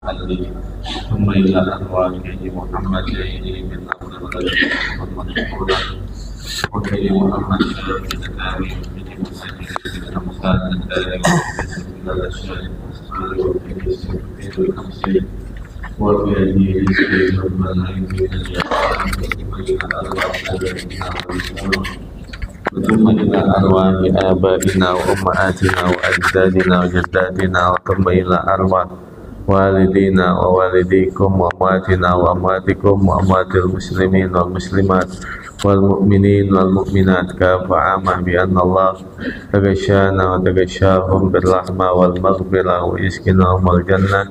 ثم إلى أرواح محمد من أفضل المذكورة وكي محمد من الآمين من مسجد الأمثال الدائم إلى الأشياء وفي السبيل الخمسين وفي أديه السبيل والمنعين ثم إلى أرواح آبائنا وأمهاتنا وأجدادنا وجداتنا ثم إلى أرواح والدينا ووالديكم وأمواتنا وأمواتكم وأموات المسلمين والمسلمات والمؤمنين والمؤمنات كافة عامة بأن الله تغشانا وتغشاهم بالرحمة والمغفرة ويسكنهم الجنة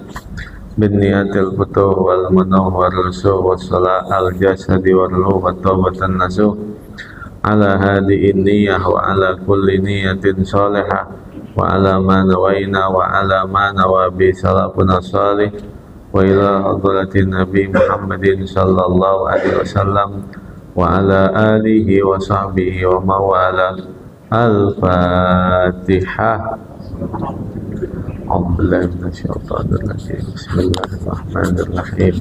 بالنيات الفتوح والمنوح والرسوخ والصلاة الجسد والروح والتوبة النسوح على هذه النية وعلى كل نية صالحة وعلى ما نوينا وعلى ما نوى به سلفنا الصالح وإلى حضرة النبي محمد صلى الله عليه وسلم وعلى آله وصحبه ومن والاه. الفاتحة. أعوذ بالله من الشيطان الرجيم. بسم الله الرحمن الرحيم.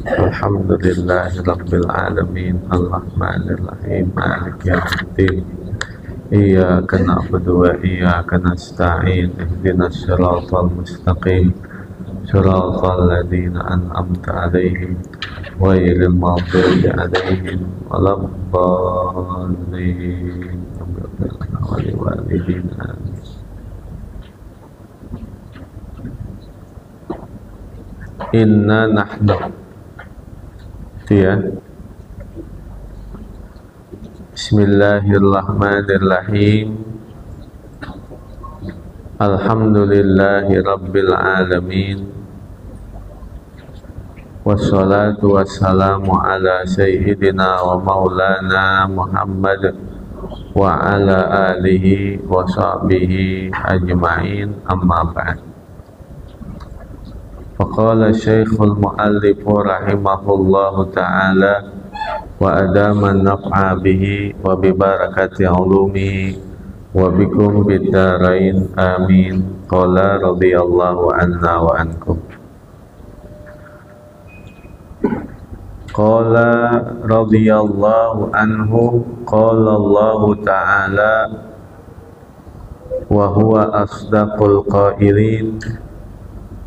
الحمد لله رب العالمين الرحمن الرحيم مالك يوم الدين إياك نعبد وإياك نستعين اهدنا الصراط المستقيم صراط الذين أنعمت عليهم غير المغضوب عليهم ولا الضالين ولوالدينا آمين. Inna nahnu ya. Bismillahirrahmanirrahim. Alhamdulillahi rabbil alamin. Wassalatu wassalamu ala sayyidina wa maulana Muhammad wa ala alihi wa sahbihi ajma'in, amma ba'd. Faqala Syekhul Mu'allif rahimahullahu ta'ala wa adama naf'a bihi wa bi barakati ulumihi wa bikum bid-darain amin. Qala radhiyallahu anna wa ankum. Qala radhiyallahu anhu qala Allah ta'ala wa huwa asdaqul qailin.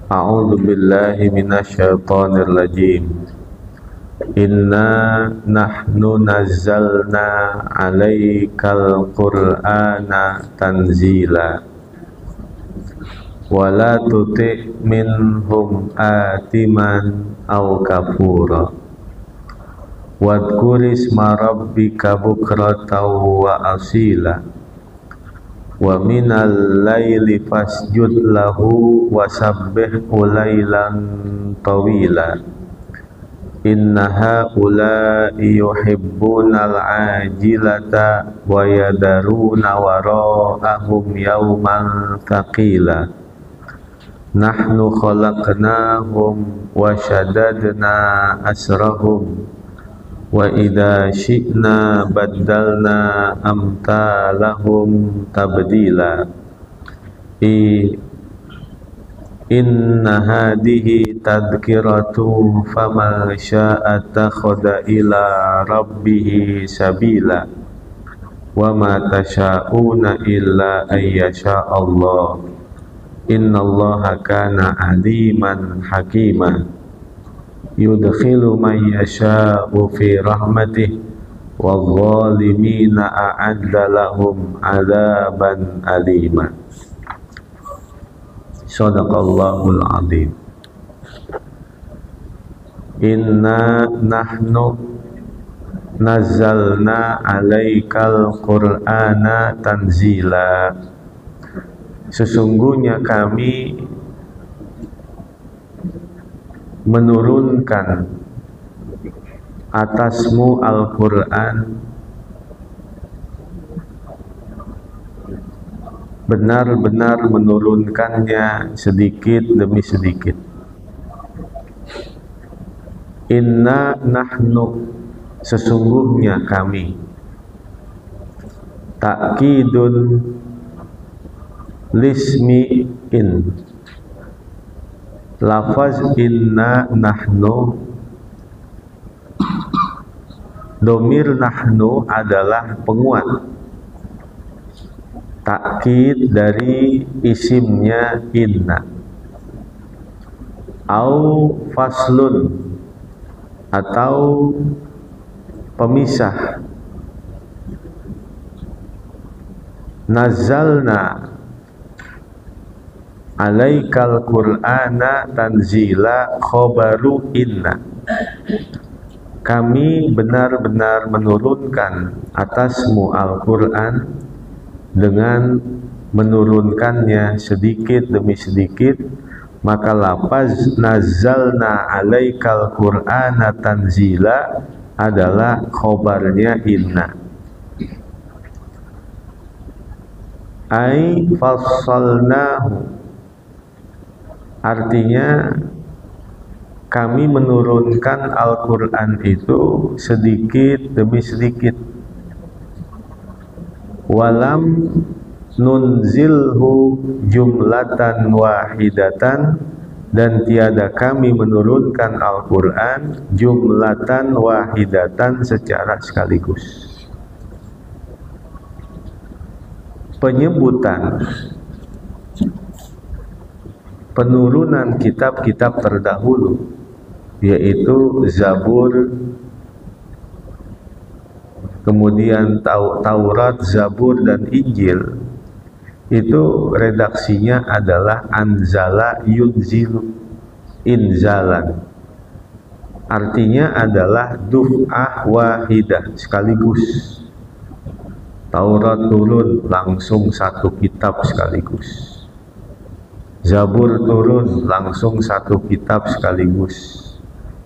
A'udzu billahi minasyaitonir rajim. Inna nahnu nazzalna 'alaikal qur'ana tanzila wa la tuti' minhum atiman aw kafura wadhkur isma rabbika bukratan wa asila wa minal laili fasjud lahu wa sabbihhu laylan tawila inna haula'i yuhibbunal ajilata wa yadaruna wara'ahum yawman thaqila nahnu khalaqnahum wa shaddadna asrahum wa idza syi'na baddalna amtalahum tabdila. Inna hadihi tadhkiratu faman syaa'a takhadha ila rabbih sabila wa ma tasyauna illa ayyasha Allah innallaha kana aliman hakima yudkhilu man yasha'u fi rahmatih wadh-dhalimina a'adda lahum 'adzaban alima. Shadaqallahul azim. Inna nahnu nazzalna 'alaikal qur'ana tanzila. Sesungguhnya kami menurunkan atasmu Al-Quran benar-benar menurunkannya sedikit demi sedikit. Inna nahnu sesungguhnya kami, ta'kidun lismi in Lafaz inna nahnu, domir nahnu adalah penguat, takkid dari isimnya inna. Au faslun, atau pemisah. Nazzalna alaikal qur'ana tanzila, khobaru inna. Kami benar-benar menurunkan atasmu Al-Quran dengan menurunkannya sedikit demi sedikit. Maka lafaz nazzalna alaikal qur'ana tanzila adalah khobarnya inna. Ai fassalnahu, artinya kami menurunkan Al-Quran itu sedikit demi sedikit. Walam nunzilhu jumlatan wahidatan, dan tiada kami menurunkan Al-Quran jumlatan wahidatan, secara sekaligus. Penyebutan penurunan kitab-kitab terdahulu, yaitu Zabur, kemudian Taurat, Zabur, dan Injil, itu redaksinya adalah anzala yunzilu, inzalan. Artinya adalah duf'ah wahidah, sekaligus. Taurat turun langsung satu kitab sekaligus. Zabur turun langsung satu kitab sekaligus.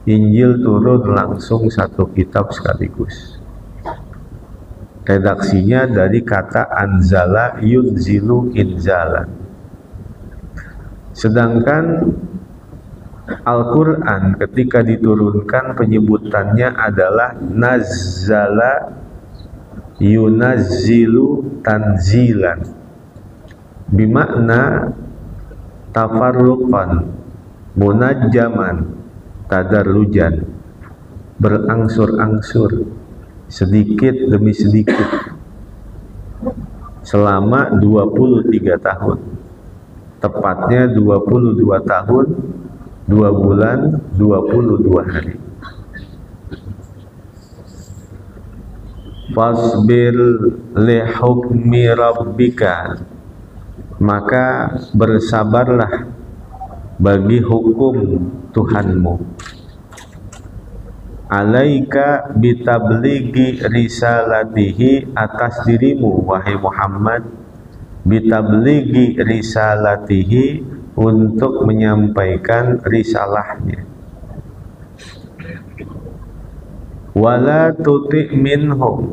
Injil turun langsung satu kitab sekaligus. Redaksinya dari kata anzala yunzilu, inzalan. Sedangkan Al-Quran ketika diturunkan penyebutannya adalah nazzala yunazzilu tanzilan, bimakna tafarruqan, munajjaman, tadarrujan, berangsur-angsur, sedikit demi sedikit, selama 23 tahun, tepatnya 22 tahun, 2 bulan, 22 hari. Fasbir li hukmi rabbika, maka bersabarlah bagi hukum Tuhanmu. Alaika bitabligi risalatihi, atas dirimu wahai Muhammad, bitabligi risalatihi, untuk menyampaikan risalahnya. Wala tuti' minhum,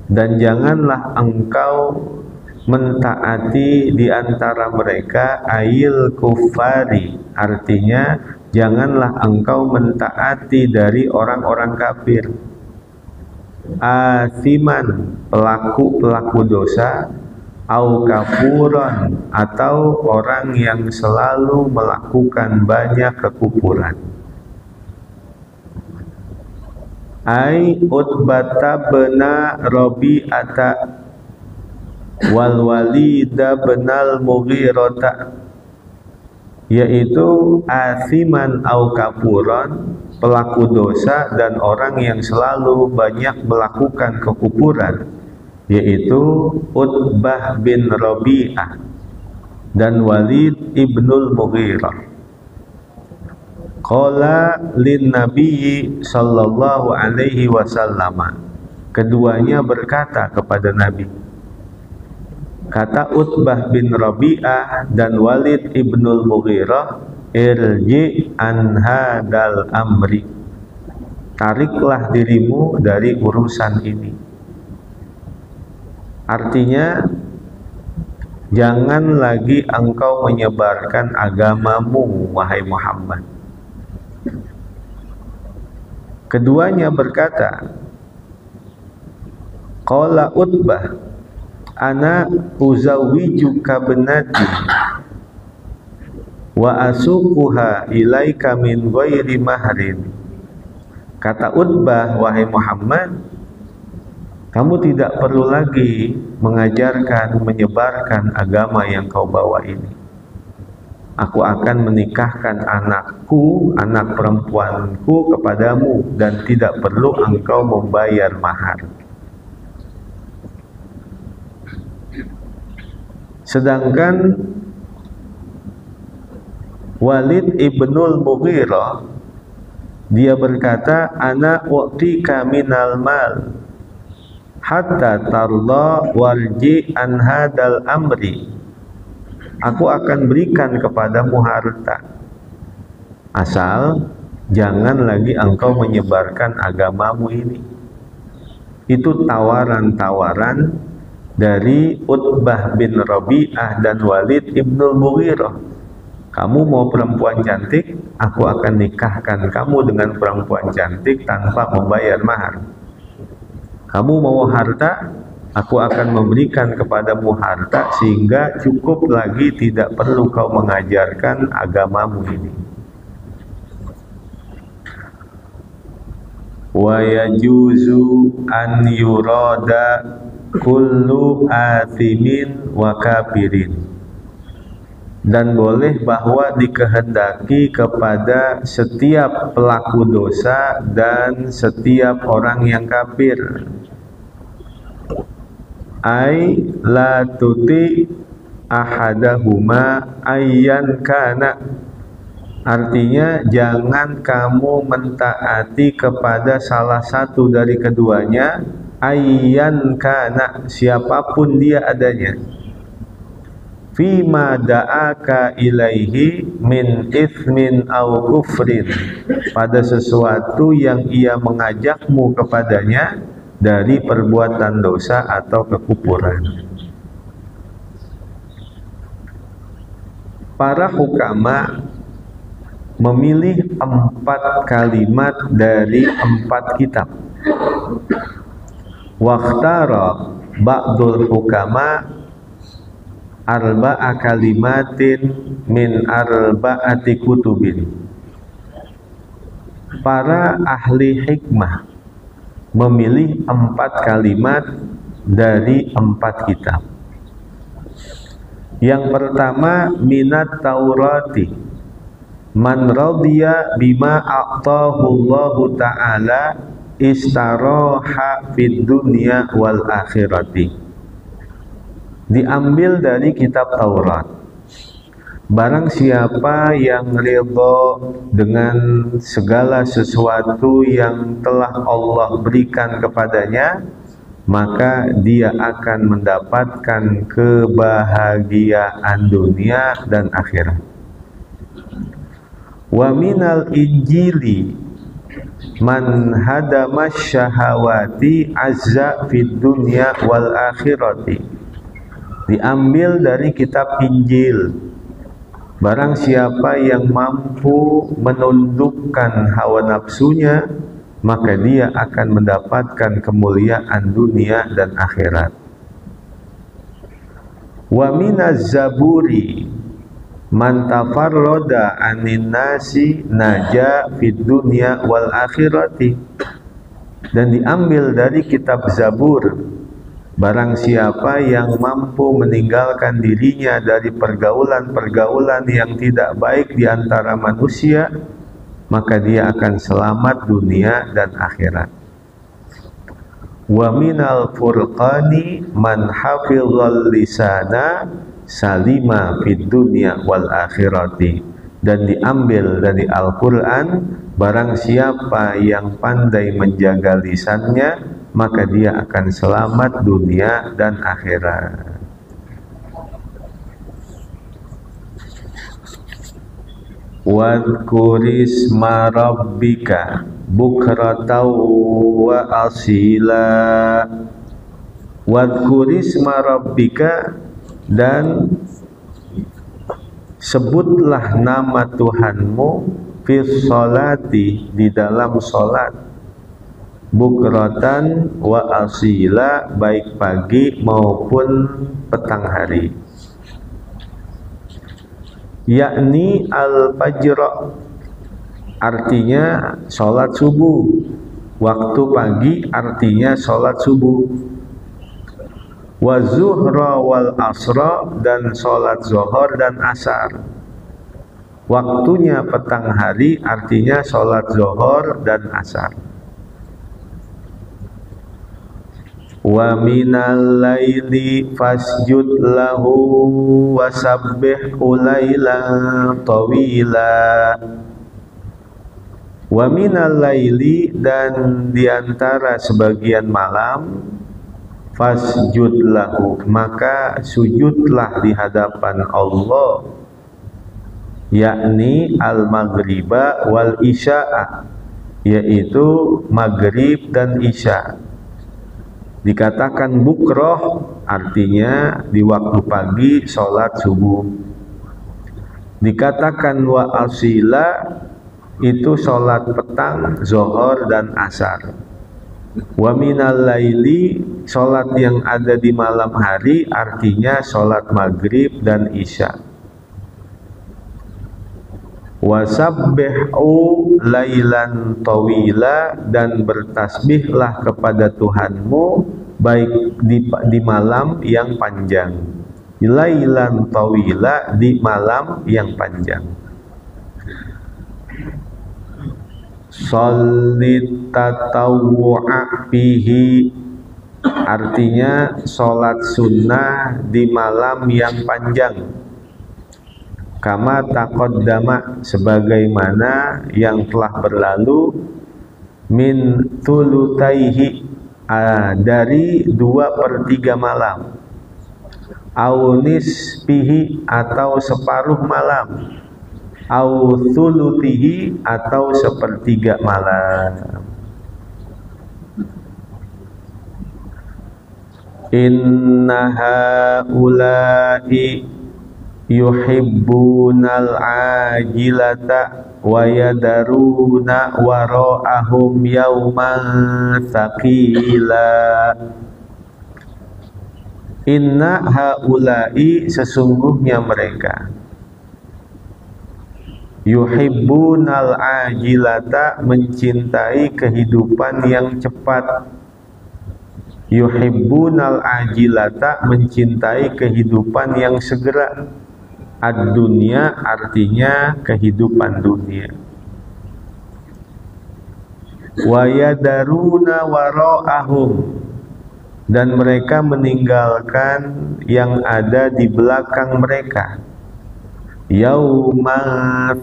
dan janganlah engkau mentaati di antara mereka, ayil kufari, artinya janganlah engkau mentaati dari orang-orang kafir. Asiman, pelaku-pelaku dosa, au kafuran, atau orang yang selalu melakukan banyak kekufuran. Ai Utbata bena Rabi'ata wal Walida benal Mughirata, yaitu asiman au kafuran, pelaku dosa dan orang yang selalu banyak melakukan kekufuran, yaitu Utbah bin Rabi'ah dan Walid ibnul Mughirah. Qala lin nabiyyi sallallahu alaihi wasallam, keduanya berkata kepada Nabi. Kata Utbah bin Rabi'ah dan Walid ibnul Mughirah, irji an hadal amri, tariklah dirimu dari urusan ini. Artinya, jangan lagi engkau menyebarkan agamamu wahai Muhammad. Keduanya berkata, qala Utbah, ana uzawijuka benati, wa asuquha ilaika min ghairi mahrin. Kata Utbah, wahai Muhammad, kamu tidak perlu lagi mengajarkan, menyebarkan agama yang kau bawa ini. Aku akan menikahkan anakku, anak perempuanku kepadamu, dan tidak perlu engkau membayar mahar. Sedangkan Walid ibnul Mughirah, dia berkata, ana u'tika minal mal hatta tarda warji an hadal amri. Aku akan berikan kepadamu harta, asal jangan lagi engkau menyebarkan agamamu ini. Itu tawaran-tawaran dari Utbah bin Rabi'ah dan Walid ibnul Mughirah. Kamu mau perempuan cantik, aku akan nikahkan kamu dengan perempuan cantik tanpa membayar mahar. Kamu mau harta, aku akan memberikan kepadamu harta sehingga cukup lagi, tidak perlu kau mengajarkan agamamu ini. Wa yajuzu an yurada kullu athimin wa kafirin. Dan boleh bahwa dikehendaki kepada setiap pelaku dosa dan setiap orang yang kafir. Ai la tuti ahadahuma ayyan kana. Artinya jangan kamu mentaati kepada salah satu dari keduanya, ayyan kana, siapapun dia adanya. Fima da'aka ilaihi min ithmin au kufrin, pada sesuatu yang ia mengajakmu kepadanya dari perbuatan dosa atau kekufuran. Para hukama memilih 4 kalimat dari 4 kitab. Waqtara ba'dul hukama arba'a kalimatin min arba'ati kutubin. Para ahli hikmah memilih 4 kalimat dari 4 kitab. Yang pertama, minat Taurati, man radiya bima a'tahu Allah ta'ala istaraha fid dunya wal akhirati. Diambil dari kitab Taurat. Barang siapa yang ridho dengan segala sesuatu yang telah Allah berikan kepadanya, maka dia akan mendapatkan kebahagiaan dunia dan akhirat. Wa minal injili man hadamas syahawati azza fid dunya wal akhirati. Diambil dari kitab Injil. Barang siapa yang mampu menundukkan hawa nafsunya, maka dia akan mendapatkan kemuliaan dunia dan akhirat. Wa minaz zaburi man tafarrada anin nasi naja fid dunya wal akhirati. Dan diambil dari kitab Zabur, barang siapa yang mampu meninggalkan dirinya dari pergaulan-pergaulan yang tidak baik di antara manusia, maka dia akan selamat dunia dan akhirat. Wa minal furqani man hafizal lisana salima fid dunya wal akhirati. Dan diambil dari Al-Quran, barang siapa yang pandai menjaga lisannya, maka dia akan selamat dunia dan akhirat. Wadkurisma rabbika bukratan wa asila. Wadkurisma rabbika, dan sebutlah nama Tuhanmu fi sholati, di dalam sholat, bukratan wa asila, baik pagi maupun petang hari. yakni al-fajr, artinya sholat subuh. Waktu pagi artinya sholat subuh. Wa zuhra wal asra, dan sholat zuhur dan asar. Waktunya petang hari artinya sholat zuhur dan asar. Wa minal laili fasjud lahu wasabbihhu lailan tawila. Wa minal laili, dan diantara sebagian malam, fasjud lahu, maka sujudlah di hadapan Allah, yakni al-maghriba wal isya'a, yaitu maghrib dan isya. Dikatakan bukroh artinya di waktu pagi sholat subuh. Dikatakan wa asila, itu sholat petang, zuhur dan asar. Wa minal laili, sholat yang ada di malam hari artinya sholat maghrib dan isya. Wasabbihu lailan tawila, dan bertasbihlah kepada Tuhanmu baik di malam yang panjang. Lailan tawila, di malam yang panjang. Shollit tatawwu'a fihi, artinya sholat sunnah di malam yang panjang. Kama taqaddama, sebagaimana yang telah berlalu, min thulutaihi, dari 2/3 malam, au nisfihi, atau separuh malam, au thulutihi, atau 1/3 malam. Inna haula'i yuhibbunal ajilata wa yadaruna wara'ahum yawman thaqila. Inna haula'i, sesungguhnya mereka, yuhibbunal ajilata, mencintai kehidupan yang cepat. Yuhibbunal ajilata, mencintai kehidupan yang segera. Ad-dunya artinya kehidupan dunia. Wa yadaruna wara'ahum, dan mereka meninggalkan yang ada di belakang mereka. Yauma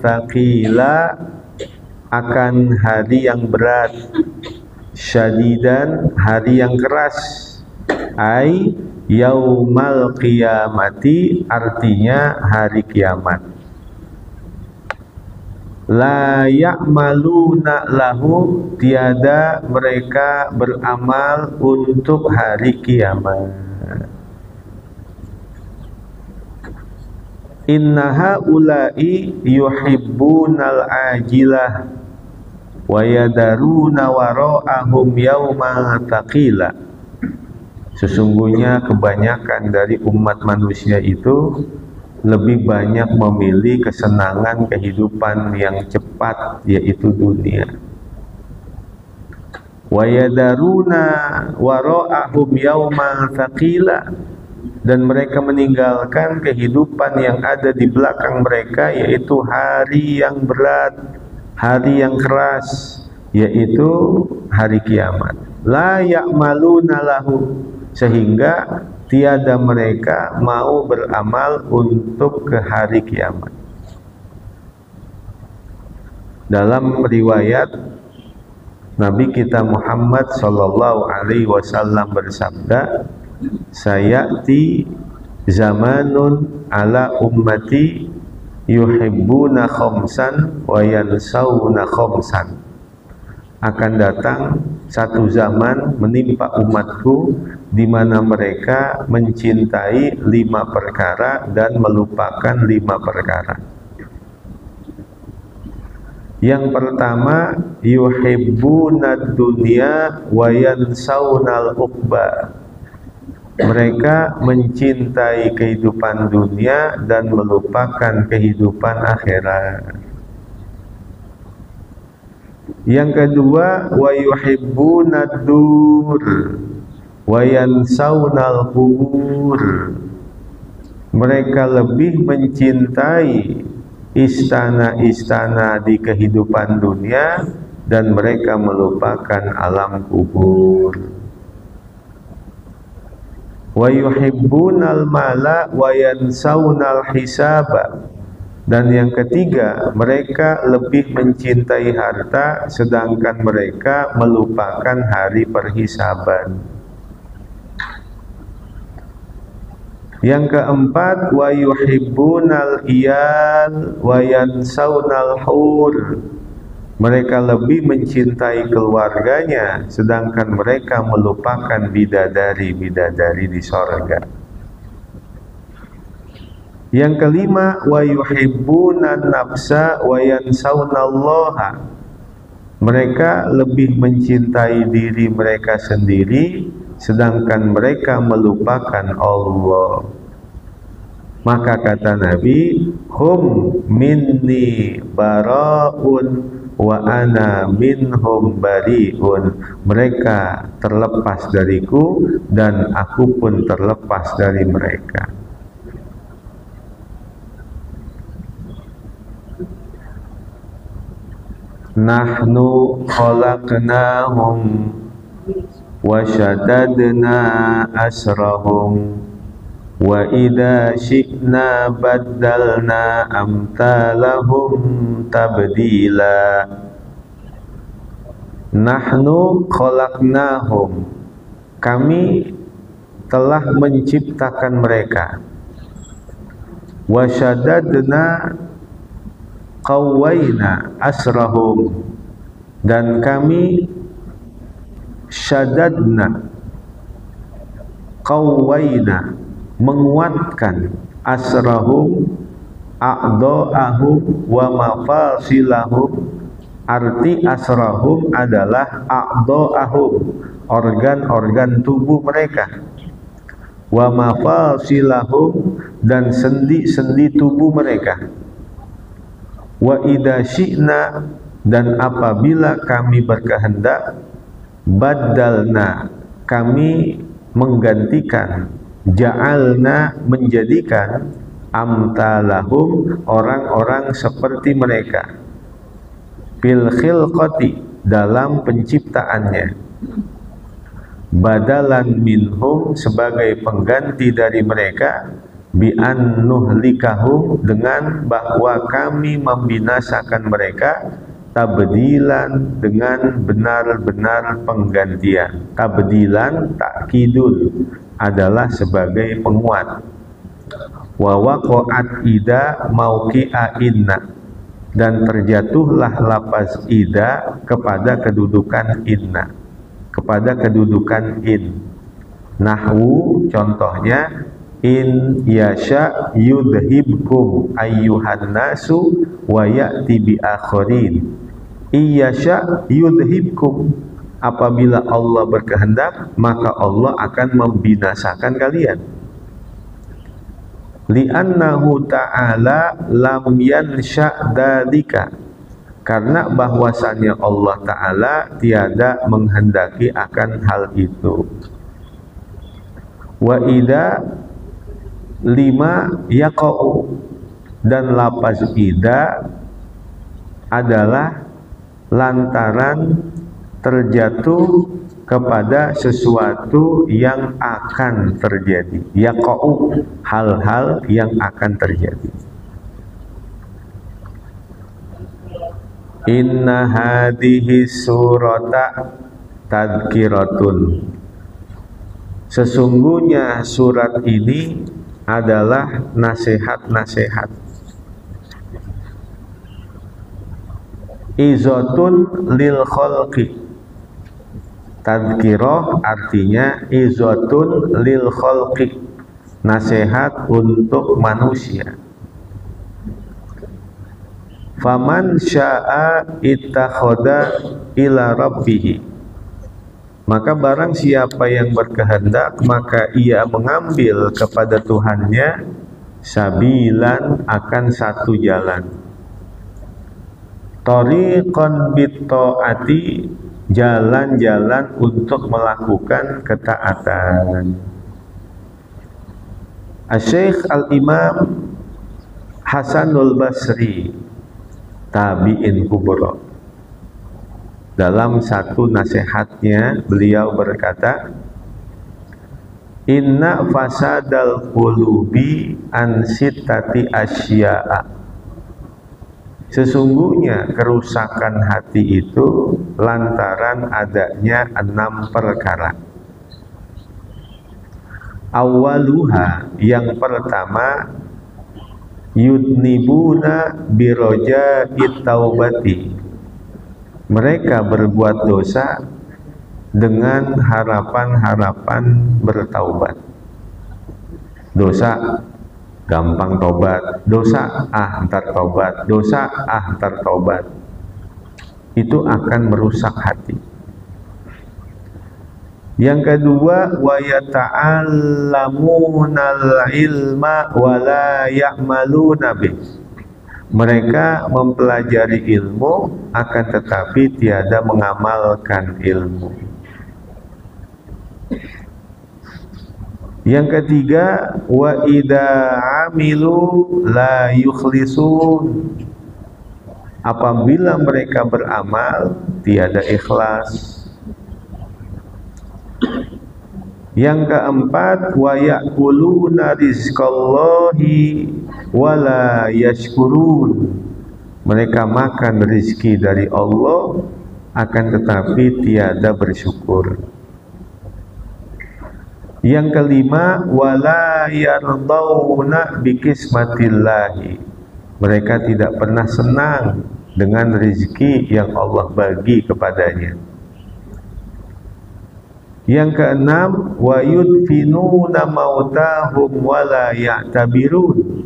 thaqila, akan hari yang berat. Syadidan, hari yang keras. Ai yaumal qiyamati, artinya hari kiamat. La ya'maluna lahu, tiada mereka beramal untuk hari kiamat. Inna haula'i yuhibbunal ajilah wa yadaruna wara'ahum yawma thaqila. Sesungguhnya kebanyakan dari umat manusia itu lebih banyak memilih kesenangan kehidupan yang cepat, yaitu dunia. Wa yadaruna wara'ahum yawma thaqila, dan mereka meninggalkan kehidupan yang ada di belakang mereka, yaitu hari yang berat, hari yang keras, yaitu hari kiamat. La ya'maluna lahu, sehingga tiada mereka mau beramal untuk ke hari kiamat. Dalam riwayat, Nabi kita Muhammad sallallahu alaihi wasallam bersabda, sayati zamanun ala ummati yuhibbuna khamsan wa yansawna khamsan. Akan datang satu zaman menimpa umatku di mana mereka mencintai 5 perkara dan melupakan 5 perkara. Yang pertama, yuhibbunad dunya wa yansawnal uqba. Mereka mencintai kehidupan dunia dan melupakan kehidupan akhirat. Yang kedua, wa yuhibbunad dur wa yansawnal qubur. Mereka lebih mencintai istana-istana di kehidupan dunia dan mereka melupakan alam kubur. Wa yuhibbunal mala wa yansawnal hisaba. Dan yang ketiga, mereka lebih mencintai harta sedangkan mereka melupakan hari perhisaban. Yang keempat, wa yuhibbunal iyal wa yansawnal hur. Mereka lebih mencintai keluarganya sedangkan mereka melupakan bidadari-bidadari di sorga. Yang kelima, wa yuhibbunan nafsa wa yansawnallaha. Mereka lebih mencintai diri mereka sendiri sedangkan mereka melupakan Allah. Maka kata Nabi, hum minni bara'un wa ana minhum bari'un. Mereka terlepas dariku dan aku pun terlepas dari mereka. Nahnu khalaqnahum wa syadadna asrahum wa idza syi'na baddalna amtalahum tabdila. Nahnu khalaqnahum, kami telah menciptakan mereka. Wa syadadna qawwaina asrahum, dan kami syadadna qawwaina, menguatkan asrahum a'dha'ahum wa mafasilahum. Arti asrahum adalah a'dha'ahum, organ-organ tubuh mereka, wa mafasilahum, dan sendi-sendi tubuh mereka, wa idza syi'na, dan apabila kami berkehendak, baddalna, kami menggantikan, ja'alna, menjadikan, amtalahum, orang-orang seperti mereka, fil khilqati, dalam penciptaannya, badalan minhum, sebagai pengganti dari mereka, bi an nuhlikahum, dengan bahwa kami membinasakan mereka, tabdilan, dengan benar-benar penggantian. Tabdilan takkidul, adalah sebagai penguat. Wa waqa'at ida mauqi'a inna, dan terjatuhlah lafaz ida kepada kedudukan inna, kepada kedudukan in. Nahwu, contohnya, in yasha yudhibkum ayyuhan nasu wa ya'ti bi akharin. Iyasha yudhibkum, apabila Allah berkehendak maka Allah akan membinasakan kalian. Li'annahu ta'ala lam yansha dzalika, karena bahwasannya Allah Ta'ala tiada menghendaki akan hal itu. Wa idza lima yaqa'u, dan lafaz ida adalah lantaran terjatuh kepada sesuatu yang akan terjadi. Yaqa'u, hal-hal yang akan terjadi. Inna hadhihi surata tadhkiratun, sesungguhnya surat ini adalah nasihat-nasihat. Izatun lil khalqi, tadhkirah artinya izatun lil khalqi, nasihat untuk manusia. Faman syaa ittakhadha ila rabbih, Maka barang siapa yang berkehendak, maka ia mengambil kepada Tuhannya sabilan, akan satu jalan. Thariqan bitta'ati, jalan-jalan untuk melakukan ketaatan. Asy-Syaikh Al-Imam Hasanul Basri, tabi'in kubra, dalam satu nasihatnya beliau berkata, inna fasadal qulubi an sittati asya'a, sesungguhnya kerusakan hati itu lantaran adanya 6 perkara. Awaluha, yang pertama, yudnibuna biroja'it taubati, mereka berbuat dosa dengan harapan-harapan bertaubat. Dosa gampang tobat, dosa ntar tobat, dosa ntar tobat, itu akan merusak hati. Yang kedua, wa yata'allamunal ilma wa la ya'maluna bih, mereka mempelajari ilmu akan tetapi tiada mengamalkan ilmu. Yang ketiga, wa idza amilu la yukhlisun, apabila mereka beramal tiada ikhlas. Yang keempat, wa ya'kuluna rizqallahi wa la yashkurun, mereka makan rizki dari Allah akan tetapi tiada bersyukur. Yang kelima, wa la yardawna bikismatillahi, mereka tidak pernah senang dengan rizki yang Allah bagi kepadanya. Yang keenam, wa yudfinuna mautahum wa la ya'tabirun,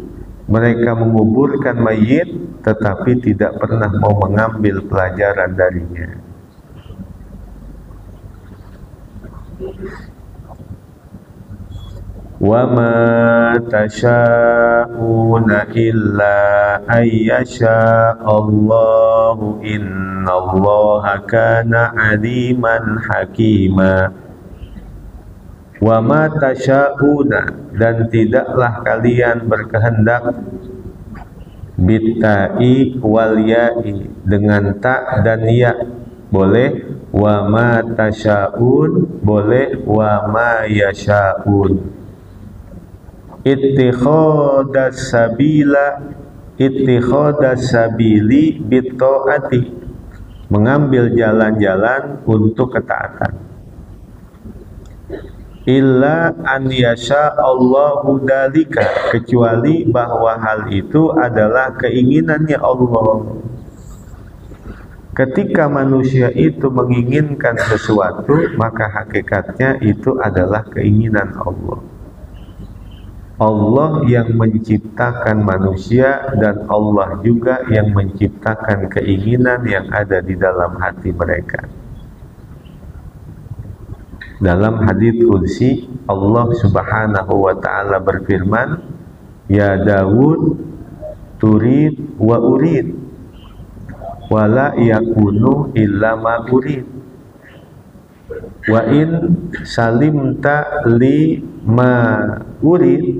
mereka menguburkan mayit tetapi tidak pernah mau mengambil pelajaran darinya. Wa ma tasha'una illa ayyasha Allahu innallaha kana aliman hakima. Wa ma tasha'una, dan tidaklah kalian berkehendak, bitta'i wal ya'i, dengan ta dan ya boleh, wa ma tasha'un boleh, wa ma yasha'un. Ittikhadas sabila, ittikhadas sabili bitta'ati, mengambil jalan-jalan untuk ketaatan. Illa an yasha Allahu dalika, kecuali bahwa hal itu adalah keinginannya Allah. Ketika manusia itu menginginkan sesuatu, maka hakikatnya itu adalah keinginan Allah. Allah yang menciptakan manusia dan Allah juga yang menciptakan keinginan yang ada di dalam hati mereka. Dalam hadits qudsi, Allah Subhanahu wa ta'ala berfirman, ya Daud turid wa urid wa la yakunu illa ma urid wa in salimta li ma urid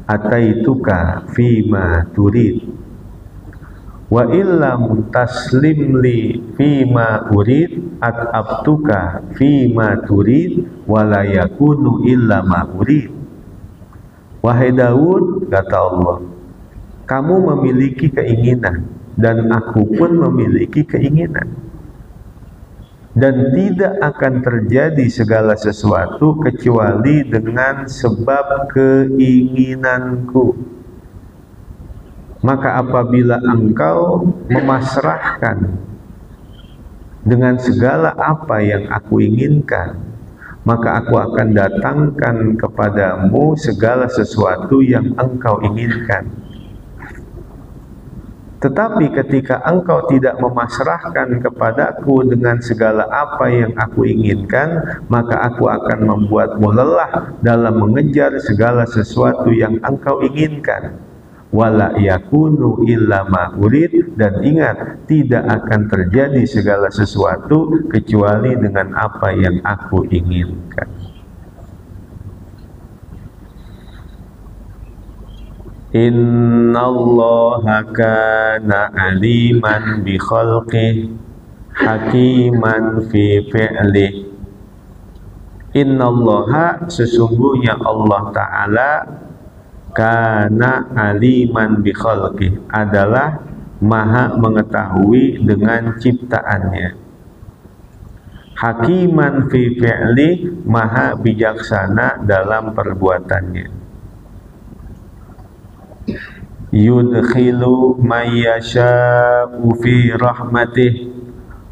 ataituka fi ma turid wa illam taslim li fi ma urid at'abtuka fi ma turid wa la yakunu illa ma urid. Wahai Daud, kata Allah, kamu memiliki keinginan dan aku pun memiliki keinginan, dan tidak akan terjadi segala sesuatu kecuali dengan sebab keinginanku. Maka apabila engkau memasrahkan dengan segala apa yang aku inginkan, maka aku akan datangkan kepadamu segala sesuatu yang engkau inginkan. Tetapi ketika engkau tidak memasrahkan kepadaku dengan segala apa yang aku inginkan, maka aku akan membuatmu lelah dalam mengejar segala sesuatu yang engkau inginkan. Wala yakunu illa ma urid, dan ingat, tidak akan terjadi segala sesuatu kecuali dengan apa yang aku inginkan. Innallaha kana aliman bi khalqihi hakiman fi fi'lihi. Innallaha, sesungguhnya Allah Ta'ala, kana aliman bi khalqihi, adalah maha mengetahui dengan ciptaannya. Hakiman fi fi'lihi, maha bijaksana dalam perbuatannya. Yudkhilu mayyasha'u fi rahmatih,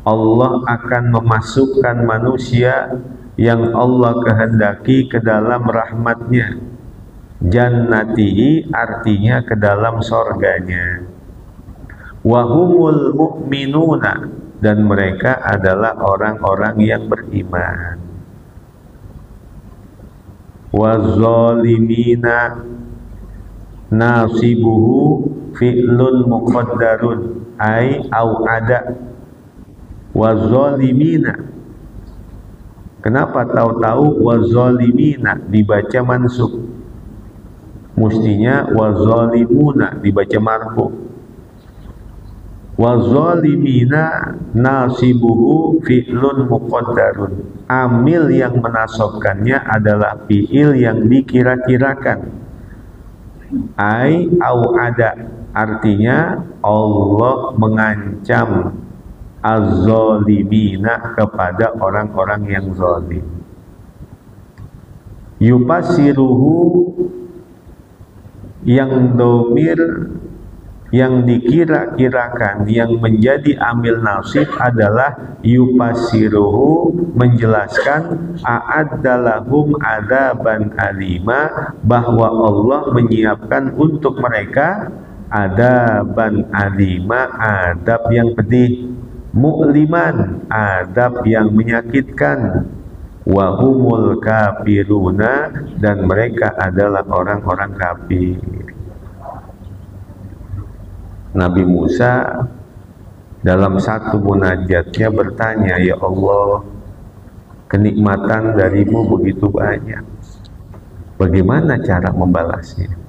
Allah akan memasukkan manusia yang Allah kehendaki ke dalam rahmatnya. Jannatihi, artinya ke dalam sorganya. Wahumul mu'minuna, dan mereka adalah orang-orang yang beriman. Wazzalimina nasibuhu fi'lun muqaddarun ay au ada. Wazalimina, kenapa tahu-tahu wazalimina dibaca mansub? Mestinya wazalimuna dibaca marfu. Wazalimina nasibuhu fi'lun muqaddarun, amil yang menasobkannya adalah fi'il yang dikira-kirakan. Ai au ada, artinya Allah mengancam az-zalimina, kepada orang-orang yang zalim. Yupasiruhu, yang domir yang dikira-kirakan, yang menjadi amil nasib adalah yupasiruhu, menjelaskan a'addalahum adaban alima, bahwa Allah menyiapkan untuk mereka adaban alima, adab yang pedih, mu'liman, adab yang menyakitkan, wahumul kafiruna, dan mereka adalah orang-orang kafir. Nabi Musa dalam satu munajatnya bertanya, ya Allah, kenikmatan darimu begitu banyak, bagaimana cara membalasnya?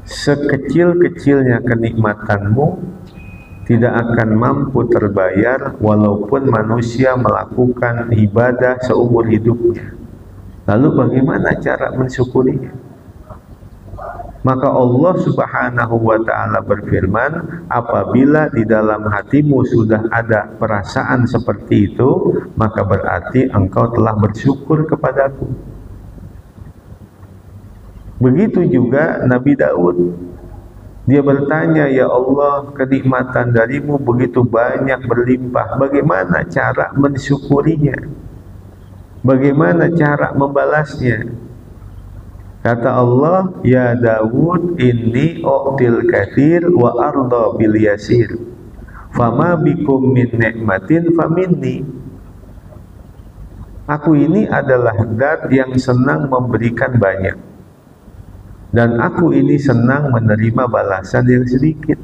Sekecil-kecilnya kenikmatanmu tidak akan mampu terbayar walaupun manusia melakukan ibadah seumur hidupnya. Lalu bagaimana cara mensyukurinya? Maka Allah Subhanahu wa ta'ala berfirman, apabila di dalam hatimu sudah ada perasaan seperti itu, maka berarti engkau telah bersyukur kepadaku. Begitu juga Nabi Daud, dia bertanya, ya Allah, kenikmatan darimu begitu banyak, berlimpah, bagaimana cara mensyukurinya? Bagaimana cara membalasnya? Kata Allah, ya Dawud, inni u'til katsir wa arda bil yasir, fama bikum min ni'matin faminni. Aku ini adalah zat yang senang memberikan banyak, dan aku ini senang menerima balasan yang sedikit.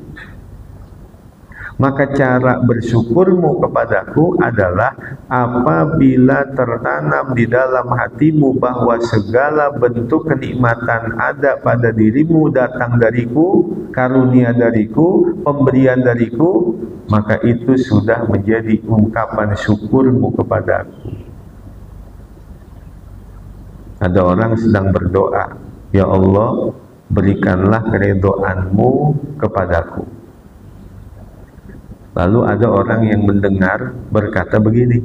Maka cara bersyukurmu kepadaku adalah apabila tertanam di dalam hatimu bahwa segala bentuk kenikmatan ada pada dirimu, datang dariku, karunia dariku, pemberian dariku, maka itu sudah menjadi ungkapan syukurmu kepadaku. Ada orang sedang berdoa, ya Allah, berikanlah keridhaan-Mu kepadaku. Lalu ada orang yang mendengar berkata begini,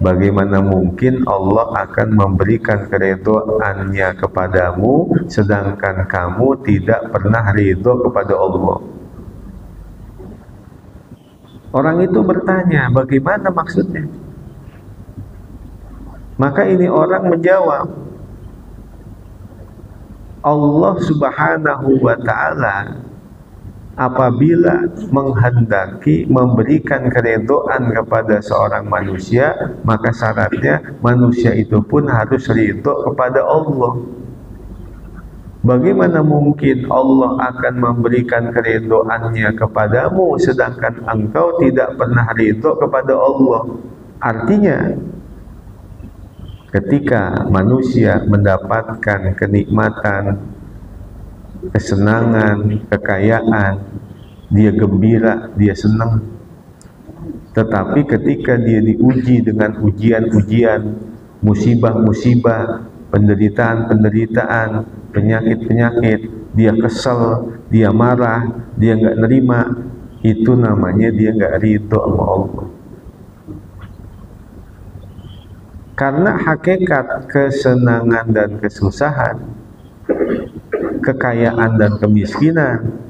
bagaimana mungkin Allah akan memberikan keridhaan-Nya kepadamu sedangkan kamu tidak pernah ridho kepada Allah? Orang itu bertanya, bagaimana maksudnya? Maka ini orang menjawab, Allah Subhanahu wa ta'ala apabila menghendaki memberikan keridhaan kepada seorang manusia, maka syaratnya manusia itu pun harus ridho kepada Allah. Bagaimana mungkin Allah akan memberikan keridhaannya kepadamu sedangkan engkau tidak pernah ridho kepada Allah? Artinya, ketika manusia mendapatkan kenikmatan, kesenangan, kekayaan, dia gembira, dia senang. Tetapi ketika dia diuji dengan ujian-ujian, musibah-musibah, penderitaan-penderitaan, penyakit-penyakit, dia kesel, dia marah, dia nggak nerima, itu namanya dia nggak ridho sama Allah. Karena hakikat kesenangan dan kesusahan, kekayaan dan kemiskinan,